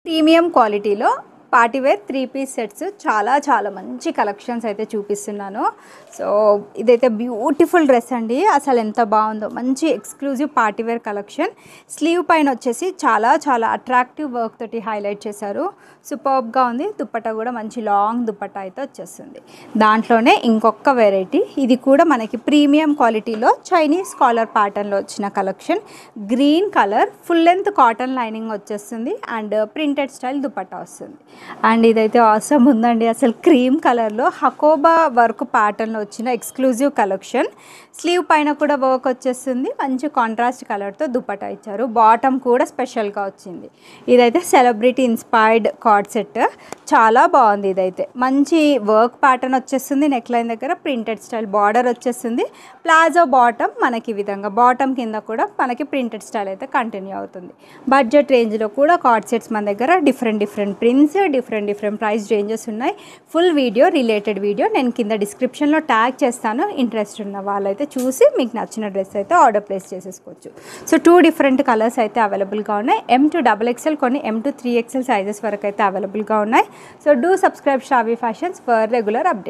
Premium క్వాలిటీలో party wear 3 piece sets చాలా మంచి కలెక్షన్స్ అయితే చూపిస్తున్నాను. సో ఇదైతే బ్యూటిఫుల్ డ్రెస్ అండి. అసలు ఎంత బాగుందో, మంచి ఎక్స్క్లూజివ్ పార్టీవేర్ కలెక్షన్. స్లీవ్ పైన వచ్చేసి చాలా అట్రాక్టివ్ వర్క్ తోటి హైలైట్ చేశారు. సూపర్బ్గా ఉంది. దుపట్టా కూడా మంచి లాంగ్ దుపట్టా అయితే వచ్చేస్తుంది. దాంట్లోనే ఇంకొక వెరైటీ, ఇది కూడా మనకి ప్రీమియం క్వాలిటీలో చైనీస్ కాలర్ ప్యాటర్న్లో వచ్చిన collection. Green colour full length cotton lining వచ్చేస్తుంది అండ్ ప్రింటెడ్ స్టైల్ దుపట్టా వస్తుంది. అండ్ ఇదైతే ఆసమ్ ఉందండి. అసలు క్రీమ్ కలర్లో హకోబా వర్క్ ప్యాటర్న్లో వచ్చిన ఎక్స్క్లూజివ్ కలెక్షన్. స్లీవ్ పైన కూడా వర్క్ వచ్చేస్తుంది. మంచి కాంట్రాస్ట్ కలర్తో దుపట్టా ఇచ్చారు. బాటమ్ కూడా స్పెషల్గా వచ్చింది. ఇదైతే సెలబ్రిటీ ఇన్స్పైర్డ్ కార్డ్ సెట్. చాలా బాగుంది. ఇదైతే మంచి వర్క్ ప్యాటర్న్ వచ్చేస్తుంది. నెక్ లైన్ దగ్గర ప్రింటెడ్ స్టైల్ బార్డర్ వచ్చేస్తుంది. ప్లాజో బాటమ్ మనకి ఈ విధంగా, బాటమ్ కింద కూడా మనకి ప్రింటెడ్ స్టైల్ అయితే కంటిన్యూ అవుతుంది. బడ్జెట్ రేంజ్లో కూడా కార్డ్ సెట్స్ మన దగ్గర different prints, different price ranges ఉన్నాయి. ఫుల్ వీడియో, రిలేటెడ్ వీడియో నేను కింద డిస్క్రిప్షన్లో ట్యాగ్ చేస్తాను. ఇంట్రెస్ట్ ఉన్న వాళ్ళైతే చూసి మీకు నచ్చిన డ్రెస్ అయితే ఆర్డర్ ప్లేస్ చేసేసుకోవచ్చు. సో 2 డిఫరెంట్ కలర్స్ అయితే అవైలబుల్గా ఉన్నాయి. M to XXL, కొన్ని M to 3XL సైజెస్ వరకు అయితే అవైలబుల్గా ఉన్నాయి. So do subscribe Shravya fashions for regular update.